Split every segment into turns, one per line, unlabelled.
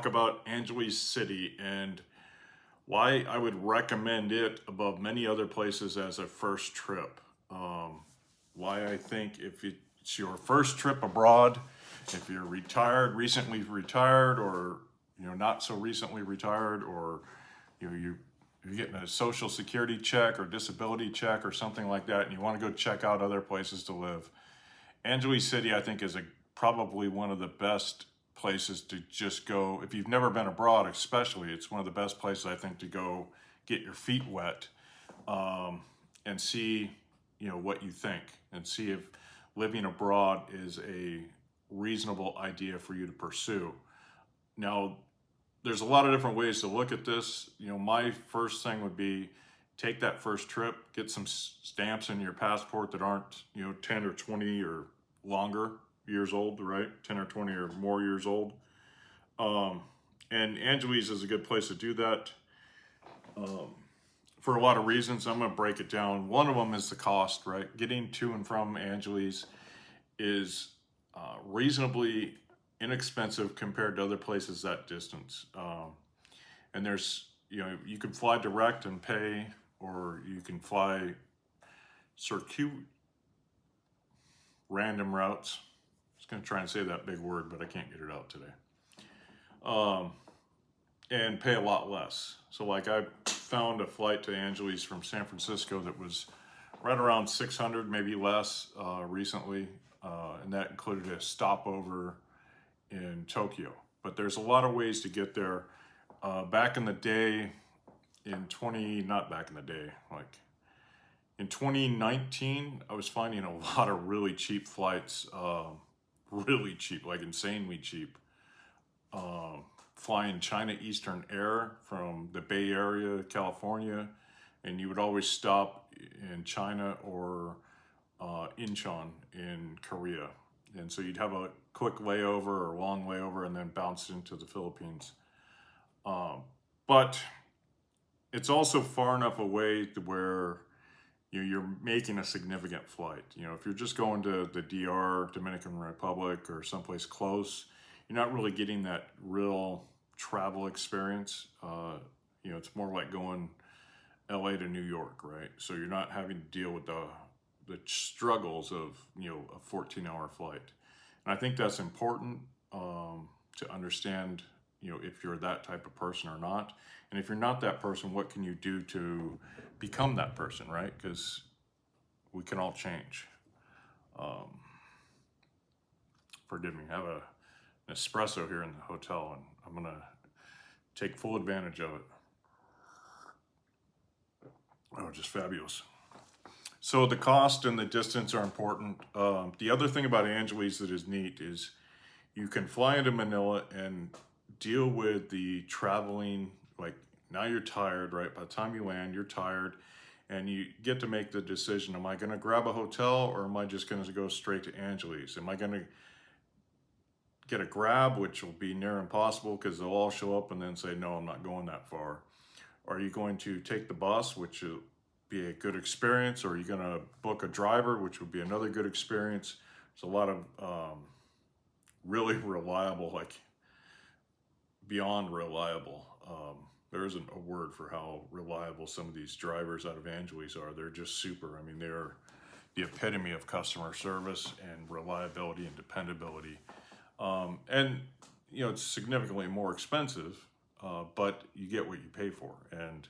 talk about Angeles City and why I would recommend it above many other places as a first trip. Why I think if it's your first trip abroad, if you're retired, recently retired, or not so recently retired, or you're getting a social security check or disability check or something like that, and you want to go check out other places to live, Angeles City, I think, is probably one of the best places to just go. If you've never been abroad, especially, it's one of the best places, I think, to go get your feet wet, and see, what you think, and see if living abroad is a reasonable idea for you to pursue. Now, there's a lot of different ways to look at this. My first thing would be take that first trip, get some stamps in your passport that aren't, 10 or 20 or longer years old, right? 10 or 20 or more years old. And Angeles is a good place to do that for a lot of reasons. I'm going to break it down. One of them is the cost, right? Getting to and from Angeles is reasonably inexpensive compared to other places that distance. And there's, you can fly direct and pay, or you can fly random routes. I was going to try and say that big word, but I can't get it out today. And pay a lot less. So like I found a flight to Angeles from San Francisco that was right around 600, maybe less, recently. And that included a stopover in Tokyo. But there's a lot of ways to get there. Back in the day, in 2019, I was finding a lot of really cheap flights, really cheap, like insanely cheap. Flying China Eastern Air from the Bay Area, California, and you would always stop in China or Incheon in Korea. And so you'd have a quick layover or long layover and then bounce into the Philippines. But it's also far enough away to where you're making a significant flight. If you're just going to the DR, Dominican Republic, or someplace close, you're not really getting that real travel experience. It's more like going LA to New York, right? So you're not having to deal with the struggles of a 14-hour flight. And I think that's important to understand, if you're that type of person or not. And if you're not that person, what can you do to become that person, right? Because we can all change. Forgive me, I have an espresso here in the hotel, and I'm gonna take full advantage of it. Oh, just fabulous. So the cost and the distance are important. The other thing about Angeles that is neat is you can fly into Manila and deal with the traveling. Like, now you're tired, right? By the time you land, you're tired, and you get to make the decision: am I going to grab a hotel, or am I just going to go straight to Angeles? Am I going to get a grab, which will be near impossible because they'll all show up and then say, no, I'm not going that far? Are you going to take the bus, which will be a good experience, or are you going to book a driver, which would be another good experience? There's a lot of really reliable, like beyond reliable. There isn't a word for how reliable some of these drivers out of Angeles are. They're just super. I mean, they're the epitome of customer service and reliability and dependability. And it's significantly more expensive, but you get what you pay for. And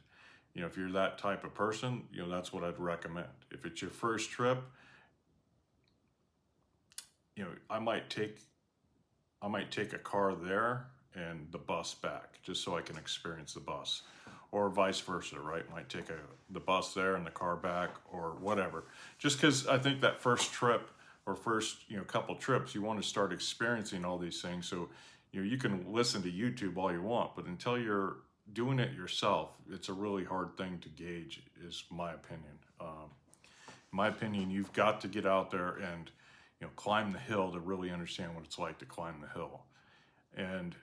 if you're that type of person, that's what I'd recommend. If it's your first trip, I might take a car there and the bus back, just so I can experience the bus, or vice versa, right? Might take the bus there and the car back, or whatever. Just because I think that first trip, or first couple trips, you want to start experiencing all these things. So you can listen to YouTube all you want, but until you're doing it yourself, it's a really hard thing to gauge, is my opinion. In my opinion, you've got to get out there and climb the hill to really understand what it's like to climb the hill. And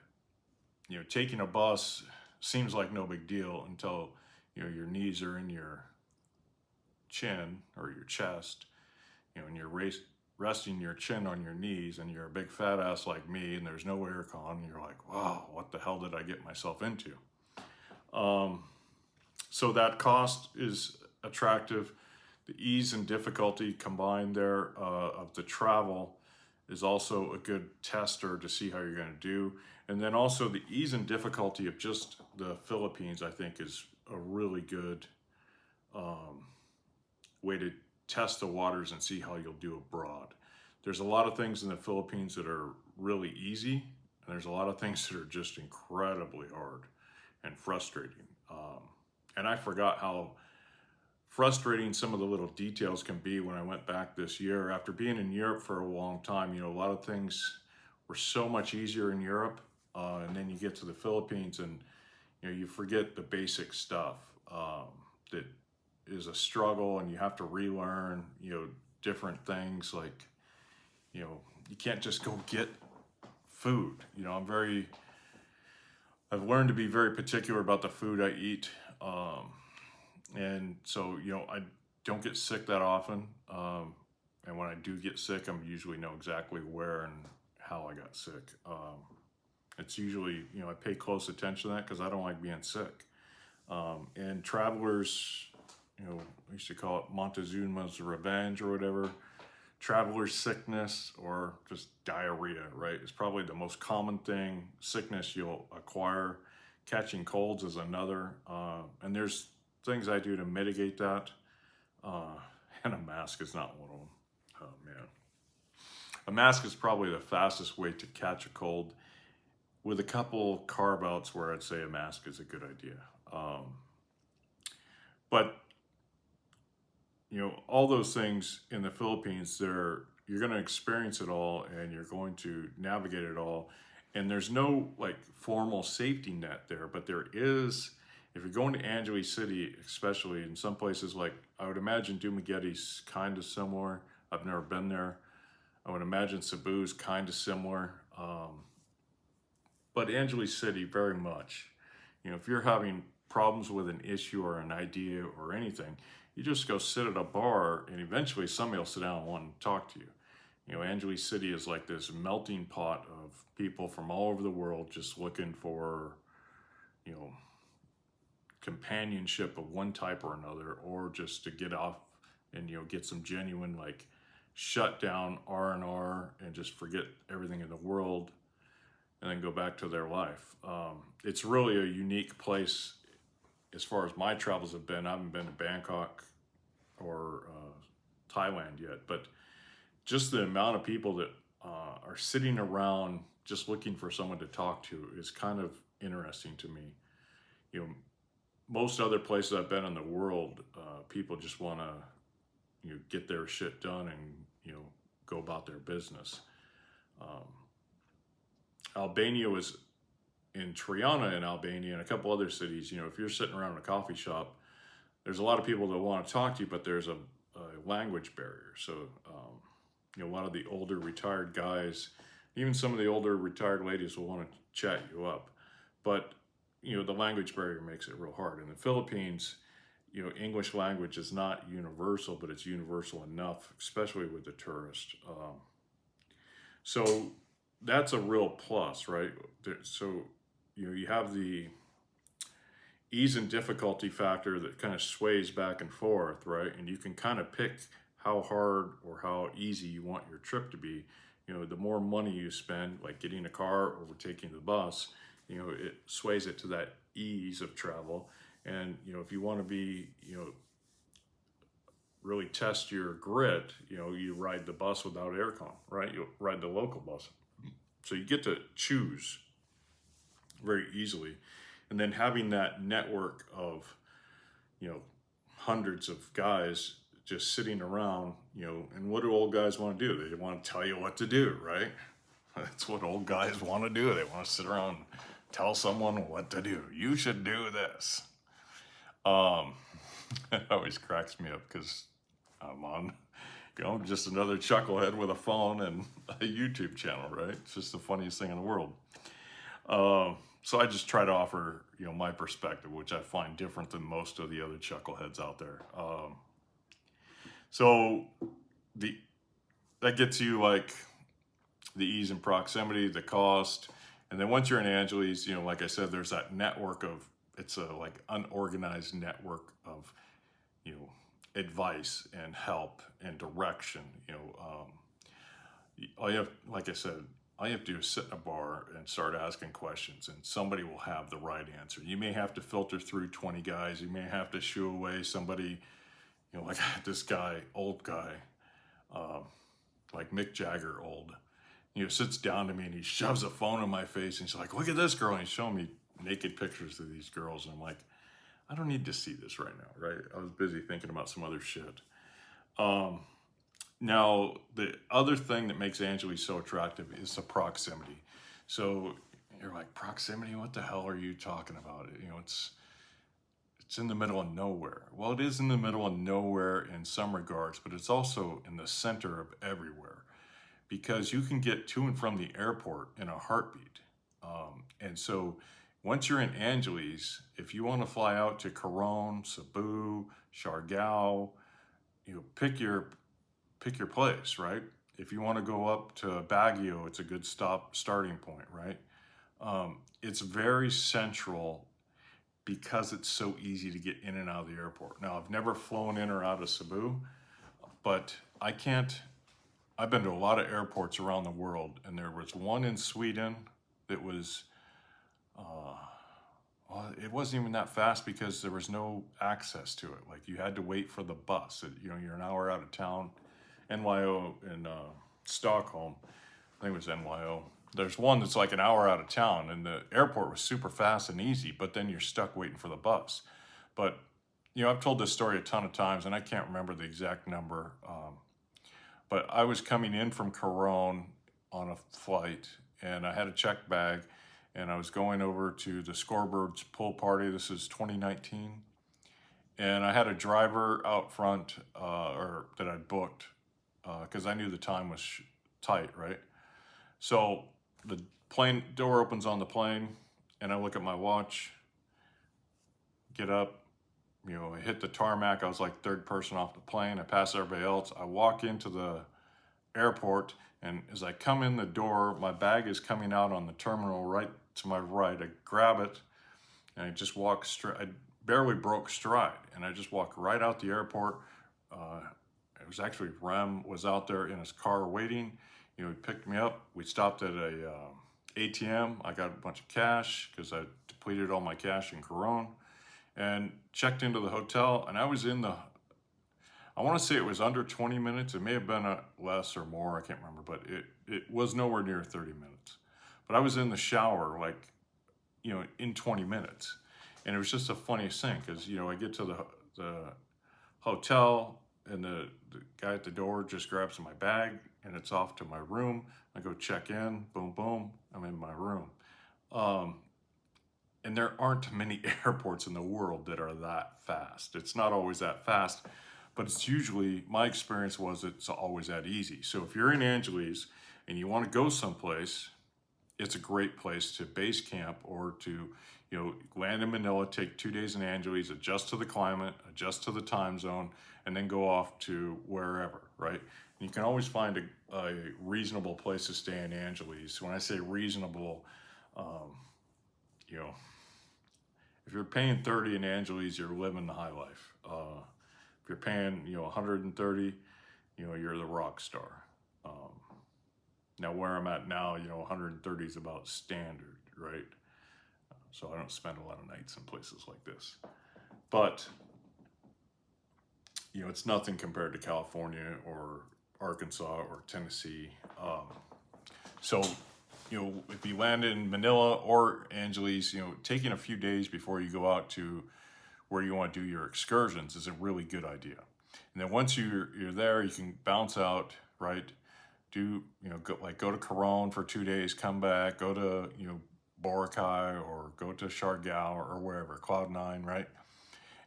taking a bus seems like no big deal until your knees are in your chin or your chest, and you're resting your chin on your knees and you're a big fat ass like me and there's no aircon, you're like, wow, what the hell did I get myself into? So that cost is attractive. The ease and difficulty combined there of the travel is also a good tester to see how you're going to do. And then also the ease and difficulty of just the Philippines, I think, is a really good way to test the waters and see how you'll do abroad. There's a lot of things in the Philippines that are really easy, and there's a lot of things that are just incredibly hard and frustrating. And I forgot how frustrating some of the little details can be when I went back this year. After being in Europe for a long time, you know, a lot of things were so much easier in Europe, and then you get to the Philippines and, you know, you forget the basic stuff that is a struggle, and you have to relearn, you know, different things like, you know, you can't just go get food. You know, I've learned to be very particular about the food I eat. And so, you know, I don't get sick that often. And when I do get sick, I usually know exactly where and how I got sick. It's usually, you know, I pay close attention to that because I don't like being sick. And travelers, you know, we used to call it Montezuma's revenge or whatever. Traveler's sickness or just diarrhea, right? It's probably the most common sickness you'll acquire. Catching colds is another. And there's things I do to mitigate that. And a mask is not one of them. Oh man. A mask is probably the fastest way to catch a cold, with a couple carve outs where I'd say a mask is a good idea. But you know, all those things in the Philippines, you're going to experience it all and you're going to navigate it all. And there's no like formal safety net there, but there is, if you're going to Angeles City, especially in some places like, I would imagine Dumaguete's kind of similar. I've never been there. I would imagine Cebu's kind of similar. But Angeles City, very much. You know, if you're having problems with an issue or an idea or anything, you just go sit at a bar and eventually somebody will sit down and want to talk to you. You know, Angeles City is like this melting pot of people from all over the world just looking for, you know, companionship of one type or another, or just to get off and, you know, get some genuine like shut down R&R and just forget everything in the world and then go back to their life. It's really a unique place as far as my travels have been. I haven't been to Bangkok or Thailand yet, but just the amount of people that are sitting around just looking for someone to talk to is kind of interesting to me. You know, most other places I've been in the world, people just want to, you know, get their shit done and, you know, go about their business. Albania was in Tirana in Albania and a couple other cities. You know, if you're sitting around in a coffee shop, there's a lot of people that want to talk to you, but there's a language barrier. So, you know, a lot of the older retired guys, even some of the older retired ladies will want to chat you up. But, you know, the language barrier makes it real hard. In the Philippines, you know, English language is not universal, but it's universal enough, especially with the tourist. So that's a real plus, right? So, you know, you have the ease and difficulty factor that kind of sways back and forth, right? And you can kind of pick how hard or how easy you want your trip to be. You know, the more money you spend, like getting a car or taking the bus, you know, it sways it to that ease of travel. And, you know, if you want to be, you know, really test your grit, you know, you ride the bus without aircon, right? You ride the local bus. So you get to choose very easily. And then having that network of, you know, hundreds of guys just sitting around, you know, and what do old guys want to do? They want to tell you what to do, right? That's what old guys want to do. They want to sit around and tell someone what to do. You should do this. It always cracks me up because I'm on, you know, just another chucklehead with a phone and a YouTube channel, right? It's just the funniest thing in the world. So I just try to offer, you know, my perspective, which I find different than most of the other chuckleheads out there. So that gets you like the ease and proximity, the cost. And then once you're in Angeles, you know, like I said, there's that network of, it's a like unorganized network of, you know, advice and help and direction. You know, all you have, like I said, all you have to do is sit in a bar and start asking questions, and somebody will have the right answer. You may have to filter through 20 guys. You may have to shoo away somebody, you know, like this guy, old guy, um, like Mick Jagger, old. You know, sits down to me and he shoves a phone in my face and he's like, "Look at this girl," and he's showing me naked pictures of these girls, and I'm like, I don't need to see this right now, right? I was busy thinking about some other shit. Um, Now, the other thing that makes Angeles so attractive is the proximity. So you're like, proximity? What the hell are you talking about? You know, it's in the middle of nowhere. Well, it is in the middle of nowhere in some regards, but it's also in the center of everywhere because you can get to and from the airport in a heartbeat. And so once you're in Angeles, if you want to fly out to Coron, Cebu, Siargao, you know, pick your place, right? If you want to go up to Baguio, it's a good starting point, right? It's very central because it's so easy to get in and out of the airport. Now, I've never flown in or out of Cebu, but I can't. I've been to a lot of airports around the world, and there was one in Sweden that was, uh, well, it wasn't even that fast because there was no access to it. Like you had to wait for the bus. You know, you're an hour out of town. NYO in Stockholm, I think it was NYO. There's one that's like an hour out of town, and the airport was super fast and easy, but then you're stuck waiting for the bus. But, you know, I've told this story a ton of times, and I can't remember the exact number. But I was coming in from Coron on a flight, and I had a check bag, and I was going over to the Scorebirds pool party. This is 2019. And I had a driver out front, or that I'd booked, because I knew the time was tight, right? So the plane door opens on the plane, and I look at my watch, get up, you know, I hit the tarmac. I was like third person off the plane. I pass everybody else. I walk into the airport, and as I come in the door, my bag is coming out on the terminal right to my right. I grab it, and I just walk straight. I barely broke stride, and I just walked right out the airport. It was actually Rem was out there in his car waiting. You know, he picked me up. We stopped at a ATM. I got a bunch of cash because I depleted all my cash in Coron, and checked into the hotel. And I was in the, I want to say it was under 20 minutes. It may have been less or more. I can't remember, but it was nowhere near 30 minutes. But I was in the shower like, you know, in 20 minutes. And it was just the funniest thing because, you know, I get to the hotel, and the guy at the door just grabs my bag, and it's off to my room. I go check in, boom, boom, I'm in my room. And there aren't many airports in the world that are that fast. It's not always that fast, but it's usually, my experience was it's always that easy. So if you're in Angeles and you want to go someplace, it's a great place to base camp or to, you know, land in Manila, take 2 days in Angeles, adjust to the climate, adjust to the time zone, and then go off to wherever, right? And you can always find a reasonable place to stay in Angeles. When I say reasonable, you know, if you're paying 30 in Angeles, you're living the high life. If you're paying, you know, 130, you know, you're the rock star. Now where I'm at now, you know, 130 is about standard, right? So I don't spend a lot of nights in places like this. But, you know, it's nothing compared to California or Arkansas or Tennessee. So, you know, if you land in Manila or Angeles, you know, taking a few days before you go out to where you want to do your excursions is a really good idea. And then once you're there, you can bounce out, right? Do, you know, go to Coron for 2 days, come back, go to, you know, Boracay or go to Siargao or wherever, Cloud9, right?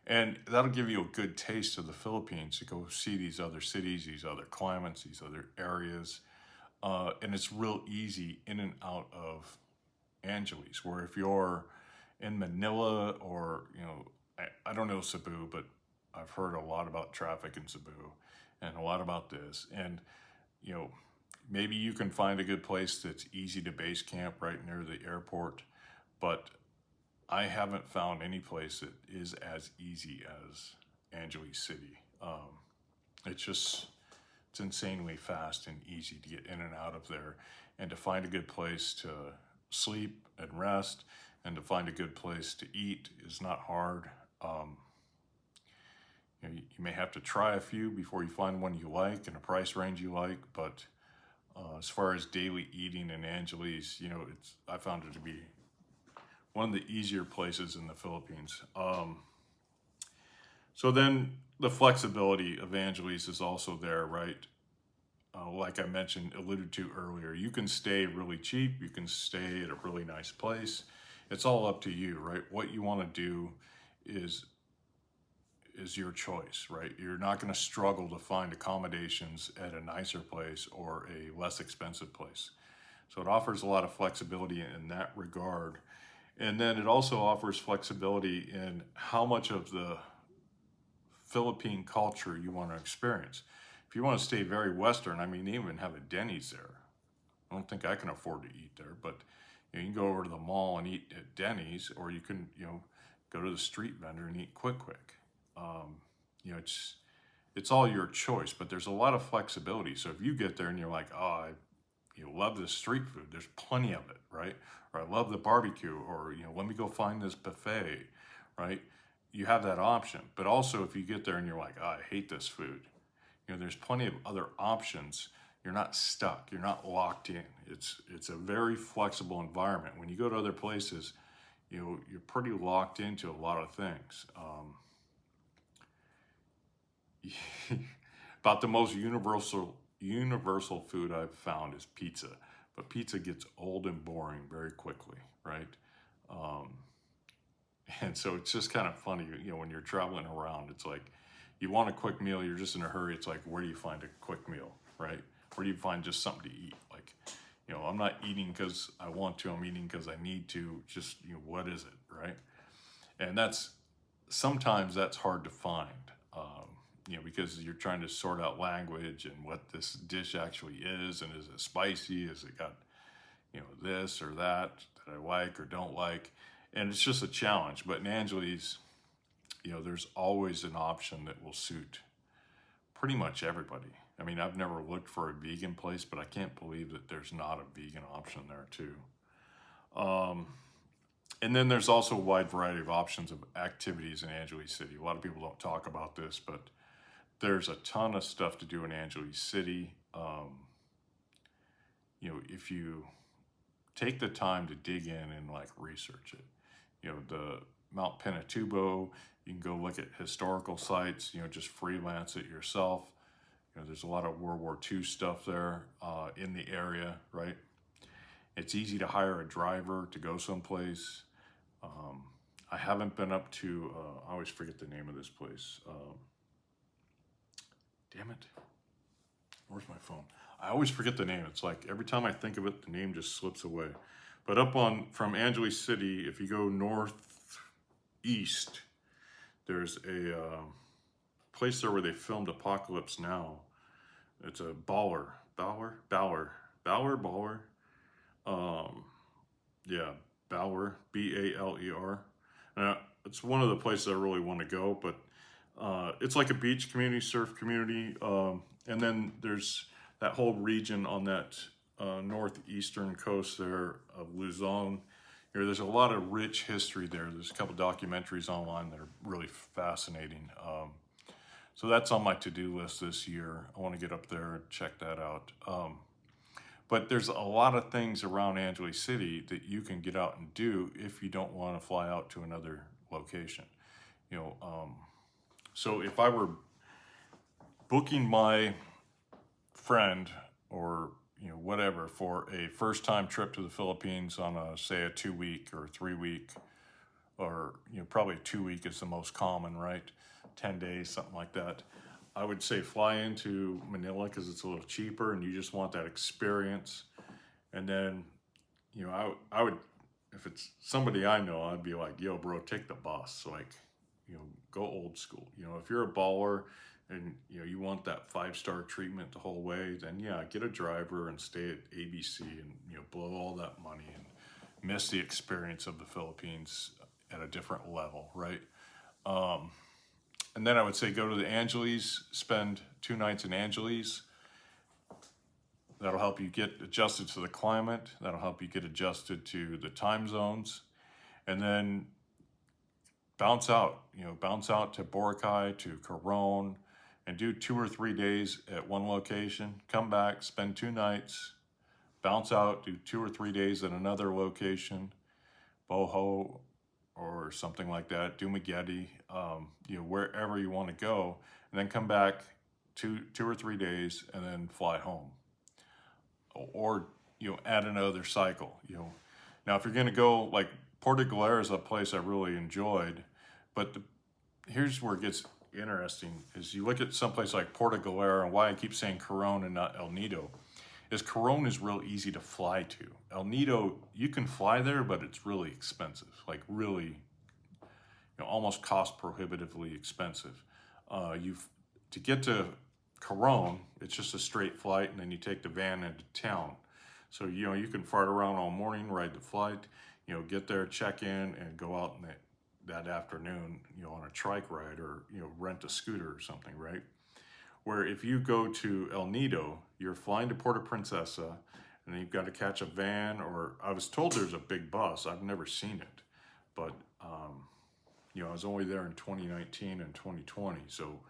And that'll give you a good taste of the Philippines to go see these other cities, these other climates, these other areas. And it's real easy in and out of Angeles, where if you're in Manila or, you know, I don't know Cebu, but I've heard a lot about traffic in Cebu and a lot about this. And you know, maybe you can find a good place that's easy to base camp right near the airport, but I haven't found any place that is as easy as Angeles City. It's just, it's insanely fast and easy to get in and out of there, and to find a good place to sleep and rest, and to find a good place to eat is not hard. You may have to try a few before you find one you like and a price range you like, but as far as daily eating in Angeles, I found it to be one of the easier places in the Philippines. So then the flexibility of Angeles is also there, right? Like I alluded to earlier, you can stay really cheap, you can stay at a really nice place. It's all up to you, right? What you want to do is your choice, right? You're not going to struggle to find accommodations at a nicer place or a less expensive place. So it offers a lot of flexibility in that regard. And then it also offers flexibility in how much of the Philippine culture you want to experience. If you want to stay very Western, I mean, they even have a Denny's there. I don't think I can afford to eat there, but you can go over to the mall and eat at Denny's, or you can, go to the street vendor and eat Quick Quick. It's all your choice, but there's a lot of flexibility. So if you get there and you're like, oh, I love this street food, there's plenty of it, right? Or I love the barbecue, or let me go find this buffet, right? You have that option. But also, if you get there and you're like, oh, I hate this food, there's plenty of other options. You're not stuck. You're not locked in. It's a very flexible environment. When you go to other places, you're pretty locked into a lot of things. About the most universal food I've found is pizza, but pizza gets old and boring very quickly, right? And so it's just kind of funny, when you're traveling around, it's like you want a quick meal, you're just in a hurry. It's like, where do you find a quick meal, right? Where do you find just something to eat? Like, I'm not eating because I want to, I'm eating because I need to. Just, what is it, right? And sometimes that's hard to find, because you're trying to sort out language and what this dish actually is, and is it spicy? Is it got, this or that I like or don't like? And it's just a challenge. But in Angeles, there's always an option that will suit pretty much everybody. I mean, I've never looked for a vegan place, but I can't believe that there's not a vegan option there too. And then there's also a wide variety of options of activities in Angeles City. A lot of people don't talk about this, but there's a ton of stuff to do in Angeles City. If you take the time to dig in and research it, the Mount Pinatubo, you can go look at historical sites, just freelance it yourself. There's a lot of World War II stuff there in the area, right? It's easy to hire a driver to go someplace. I haven't been up to, I always forget the name of this place. Damn it. Where's my phone? I always forget the name. It's like every time I think of it, the name just slips away. But from Angeles City, if you go northeast, there's a place there where they filmed Apocalypse Now. It's a Baller. Yeah, Baller, Baler. It's one of the places I really want to go, but it's like a beach community, surf community, and then there's that whole region on that northeastern coast there of Luzon. There's a lot of rich history there. There's a couple documentaries online that are really fascinating. So that's on my to-do list this year. I want to get up there and check that out. But there's a lot of things around Angeles City that you can get out and do if you don't want to fly out to another location. So if I were booking my friend or whatever for a first-time trip to the Philippines on say a 2-week or 3-week, or probably 2-week is the most common, right? 10 days, something like that. I would say fly into Manila because it's a little cheaper and you just want that experience. And then, I would, if it's somebody I know, I'd be like, yo, bro, take the bus. Go old school. If you're a baller and you want that 5-star treatment the whole way, then yeah, get a driver and stay at ABC and blow all that money and miss the experience of the Philippines at a different level, right? And then I would say go to the Angeles, spend 2 nights in Angeles. That'll help you get adjusted to the climate. That'll help you get adjusted to the time zones. And then bounce out to Boracay, to Coron, and do 2 or 3 days at one location. Come back, spend 2 nights, bounce out, do 2 or 3 days at another location, Boho or something like that, Dumaguete, wherever you want to go, and then come back 2 or 3 days and then fly home. Or add another cycle. Now if you're going to go, like Porto Galera is a place I really enjoyed, but here's where it gets interesting: is you look at someplace like Porto Galera, and why I keep saying Coron and not El Nido is Coron is real easy to fly to. El Nido, you can fly there, but it's really expensive, like really, almost cost prohibitively expensive. To get to Coron, it's just a straight flight, and then you take the van into town. So you can fart around all morning, ride the flight, get there, check in, and go out in that afternoon, on a trike ride, or rent a scooter or something, right? Where if you go to El Nido, you're flying to Puerto Princesa, and then you've got to catch a van, or I was told there's a big bus. I've never seen it, but I was only there in 2019 and 2020, so.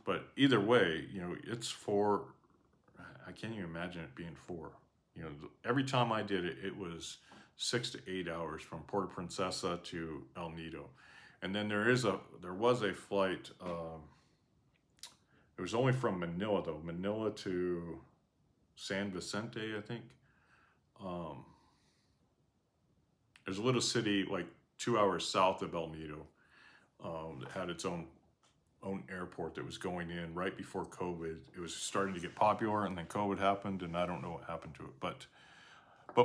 But either way, it's I can't even imagine it being 4. Every time I did it, it was 6 to 8 hours from Puerto Princesa to El Nido. And then there was a flight, it was only from Manila though, Manila to San Vicente, I think. There's a little city like 2 hours south of El Nido that had its own airport that was going in right before COVID. It was starting to get popular, and then COVID happened, and I don't know what happened to it. But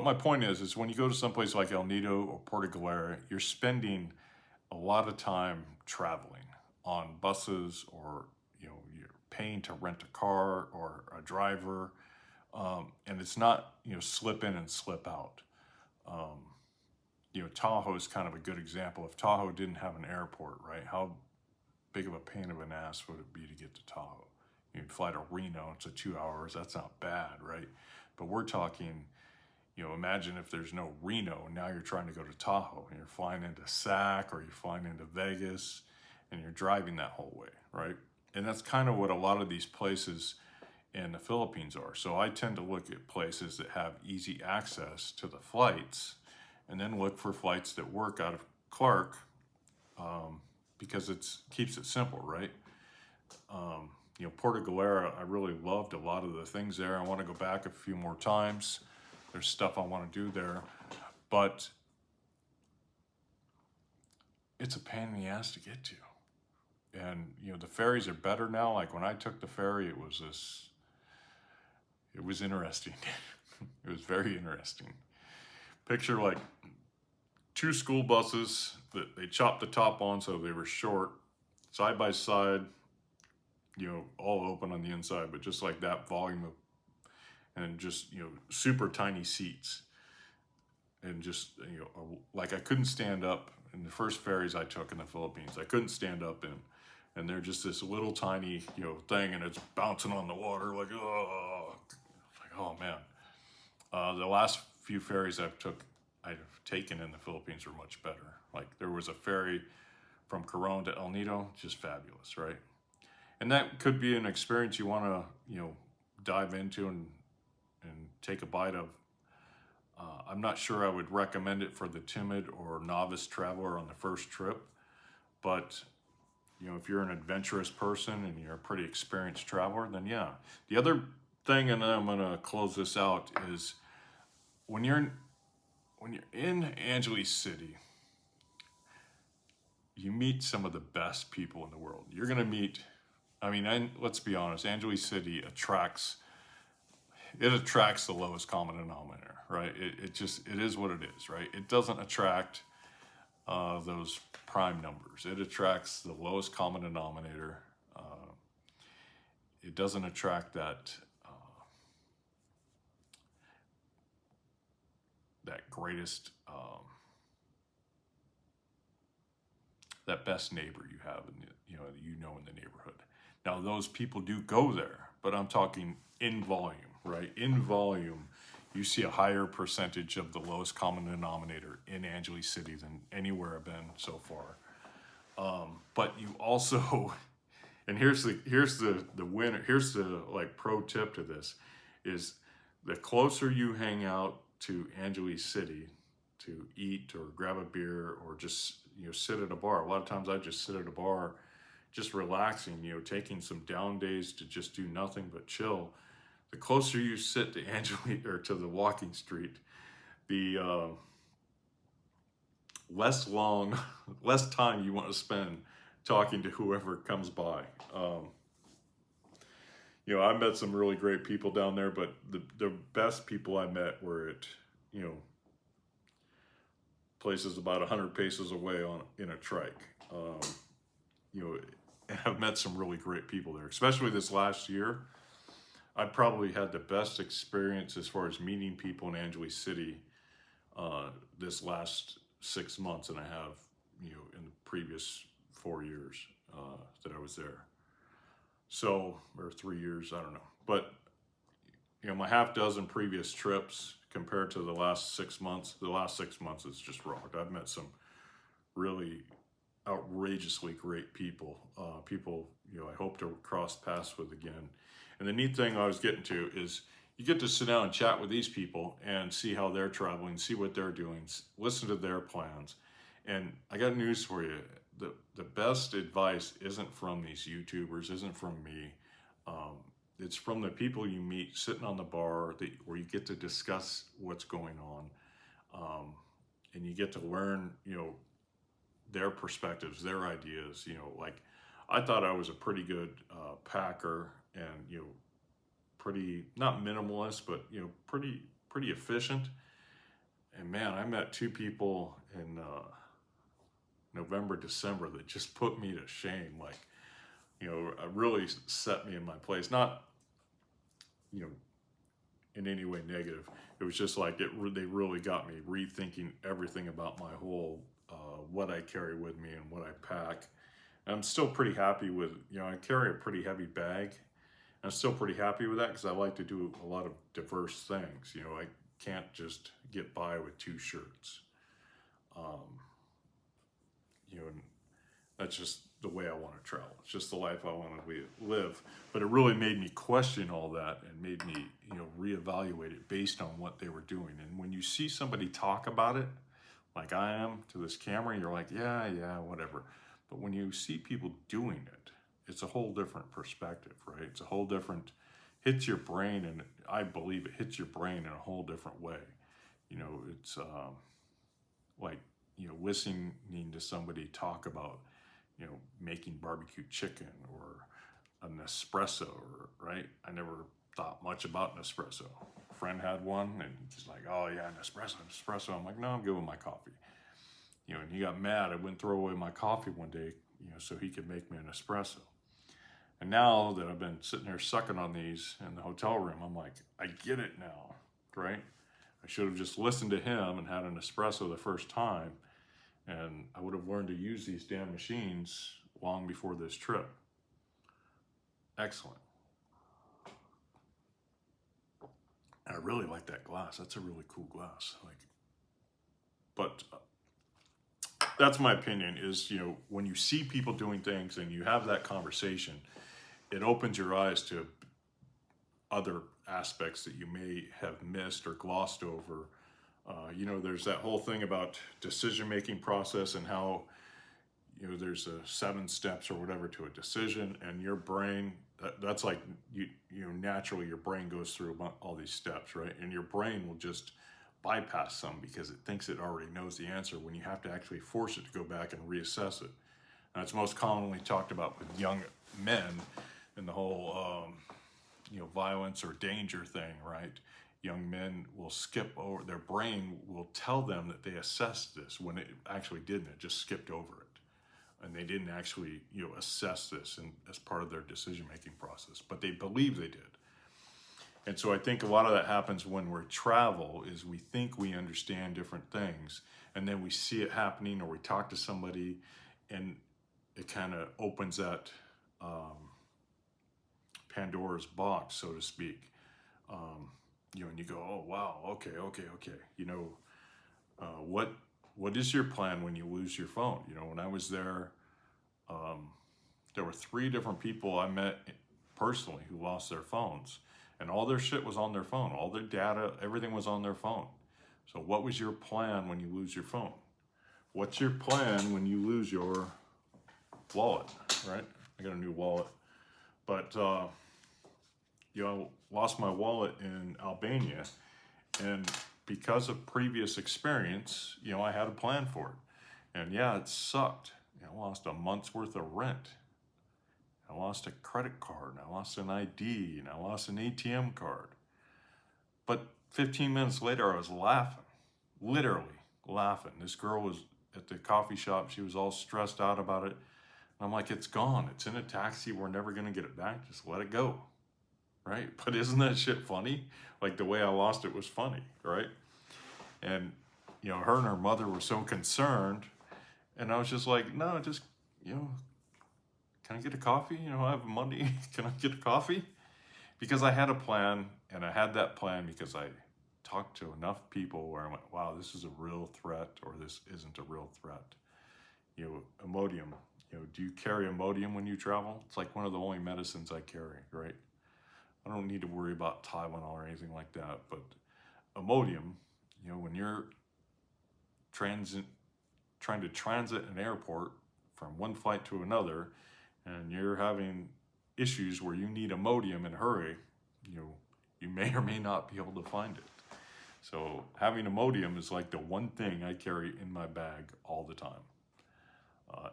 my point is when you go to someplace like El Nido or Porto Galera, you're spending a lot of time traveling on buses, or you're paying to rent a car or a driver, and it's not slip in and slip out. Tahoe is kind of a good example. If Tahoe didn't have an airport, right? How big of a pain of an ass would it be to get to Tahoe? You'd fly to Reno, it's 2 hours, that's not bad, right? But we're talking, imagine if there's no Reno, and now you're trying to go to Tahoe, and you're flying into Sac, or you're flying into Vegas, and you're driving that whole way, right? And that's kind of what a lot of these places in the Philippines are. So I tend to look at places that have easy access to the flights, and then look for flights that work out of Clark, because it keeps it simple, right? Porto Galera, I really loved a lot of the things there. I want to go back a few more times. There's stuff I want to do there, but it's a pain in the ass to get to. And the ferries are better now. Like when I took the ferry, it was interesting. It was very interesting. Picture like 2 school buses that they chopped the top on so they were short, side by side, all open on the inside, but just like that volume of, and just, super tiny seats. And just, like I couldn't stand up in the first ferries I took in the Philippines. I couldn't stand up in, and they're just this little tiny, thing, and it's bouncing on the water like, oh man. The last few ferries I've taken in the Philippines were much better. Like there was a ferry from Coron to El Nido, just fabulous, right? And that could be an experience you want to, dive into and take a bite of. I'm not sure I would recommend it for the timid or novice traveler on the first trip, but if you're an adventurous person and you're a pretty experienced traveler, then yeah. The other thing, and I'm gonna close this out, is when you're in Angeles City, you meet some of the best people in the world. You're gonna meet, let's be honest, Angeles City attracts the lowest common denominator, right? It is what it is, right? It doesn't attract those prime numbers. It attracts the lowest common denominator. it doesn't attract that greatest, that best neighbor you have in in the neighborhood. Now those people do go there, but I'm talking in volume, right? In volume, you see a higher percentage of the lowest common denominator in Angeles City than anywhere I've been so far. But you also, and here's the winner. Here's the like pro tip to this, is the closer you hang out to Angeles City to eat or grab a beer or just sit at a bar. A lot of times I just sit at a bar, just relaxing, taking some down days to just do nothing but chill. The closer you sit to Angeles or to the walking street, the less time you want to spend talking to whoever comes by. I met some really great people down there, but the best people I met were at, places about 100 paces away in a trike. And I've met some really great people there, especially this last year. I probably had the best experience as far as meeting people in Angeles City this last 6 months than I have, in the previous 4 years that I was there. So, or 3 years, I don't know. But, my half dozen previous trips compared to the last 6 months is just rocked. I've met some really outrageously great people, people, I hope to cross paths with again. And the neat thing I was getting to is you get to sit down and chat with these people and see how they're traveling, see what they're doing, listen to their plans. And I got news for you. The best advice isn't from these YouTubers, isn't from me. It's from the people you meet sitting on the bar where you get to discuss what's going on. And you get to learn, their perspectives, their ideas. Like I thought I was a pretty good packer and, pretty, not minimalist, but, pretty efficient. And man, I met two people in November, December that just put me to shame. Like, really set me in my place. Not, in any way negative. It was just like they really got me rethinking everything about my whole, what I carry with me and what I pack. And I'm still pretty happy with, I carry a pretty heavy bag. I'm still pretty happy with that because I like to do a lot of diverse things. I can't just get by with 2 shirts. And that's just the way I want to travel. It's just the life I want to live. But it really made me question all that and made me, reevaluate it based on what they were doing. And when you see somebody talk about it, like I am to this camera, you're like, yeah, whatever. But when you see people doing it, it's a whole different perspective, right? It's a whole different, hits your brain, and I believe it hits your brain in a whole different way. It's like, listening to somebody talk about, making barbecue chicken or an espresso, right? I never thought much about an espresso. A friend had one and he's like, oh yeah, an espresso. I'm like, no, I'm good with my coffee. And he got mad. I wouldn't throw away my coffee one day, so he could make me an espresso. And now that I've been sitting here sucking on these in the hotel room, I'm like, I get it now, right? I should have just listened to him and had an espresso the first time, and I would have learned to use these damn machines long before this trip. Excellent. I really like that glass. That's a really cool glass. But that's my opinion is, when you see people doing things and you have that conversation, it opens your eyes to other aspects that you may have missed or glossed over. There's that whole thing about decision-making process and how, there's 7 steps or whatever to a decision, and your brain, that's like, naturally your brain goes through all these steps, right? And your brain will just bypass some because it thinks it already knows the answer when you have to actually force it to go back and reassess it. And it's most commonly talked about with young men and the whole, violence or danger thing, right? Young men will skip over, their brain will tell them that they assessed this when it actually didn't, it just skipped over it. and they didn't actually, assess this as part of their decision-making process, but they believe they did. And so I think a lot of that happens when we travel, is we think we understand different things, and then we see it happening, or we talk to somebody, and it kind of opens that Pandora's box, so to speak. And you go, oh wow, okay. What is your plan when you lose your phone? When I was there, there were 3 different people I met personally who lost their phones, and all their shit was on their phone. All their data, everything was on their phone. So what was your plan when you lose your phone? What's your plan when you lose your wallet, right? I got a new wallet, but I lost my wallet in Albania, and because of previous experience, I had a plan for it. And yeah, it sucked. I lost a month's worth of rent. I lost a credit card, and I lost an ID, and I lost an ATM card. But 15 minutes later, I was laughing, literally laughing. This girl was at the coffee shop. She was all stressed out about it. And I'm like, it's gone. It's in a taxi. We're never going to get it back. Just let it go, right? But isn't that shit funny? Like, the way I lost it was funny, right? And, her and her mother were so concerned. And I was just like, no, just, can I get a coffee? I have money. Can I get a coffee? Because I had a plan, and I had that plan because I talked to enough people where I went, wow, this is a real threat, or this isn't a real threat. Imodium. Do you carry Imodium when you travel? It's like one of the only medicines I carry, right? I don't need to worry about Tylenol or anything like that, but Imodium, when you're trying to transit an airport from one flight to another, and you're having issues where you need Imodium in a hurry, you may or may not be able to find it. So having Imodium is like the one thing I carry in my bag all the time.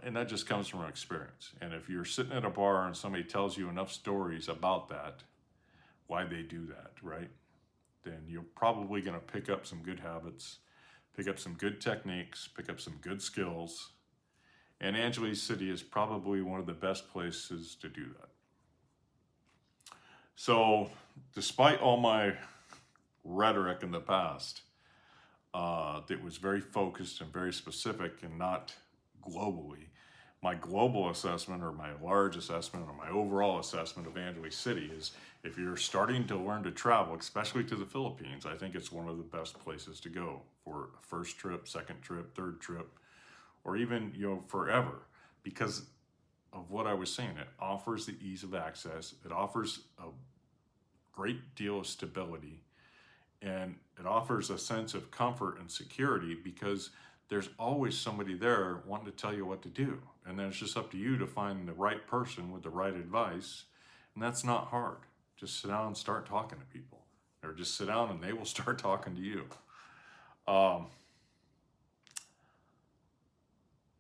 And that just comes from experience. And if you're sitting at a bar and somebody tells you enough stories about that, why they do that, right? Then you're probably going to pick up some good habits, pick up some good techniques, pick up some good skills. And Angeles City is probably one of the best places to do that. So despite all my rhetoric in the past, that was very focused and very specific and not globally, my global assessment, or my large assessment, or my overall assessment of Angeles City is, if you're starting to learn to travel, especially to the Philippines, I think it's one of the best places to go for a first trip, second trip, third trip, or even, forever, because of what I was saying. It offers the ease of access. It offers a great deal of stability, and it offers a sense of comfort and security, because there's always somebody there wanting to tell you what to do. And then it's just up to you to find the right person with the right advice. And that's not hard. Just sit down and start talking to people, or just sit down and they will start talking to you.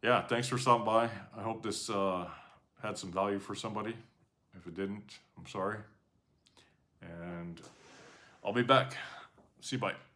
Yeah, thanks for stopping by. I hope this had some value for somebody. If it didn't, I'm sorry. And I'll be back. See you, bye.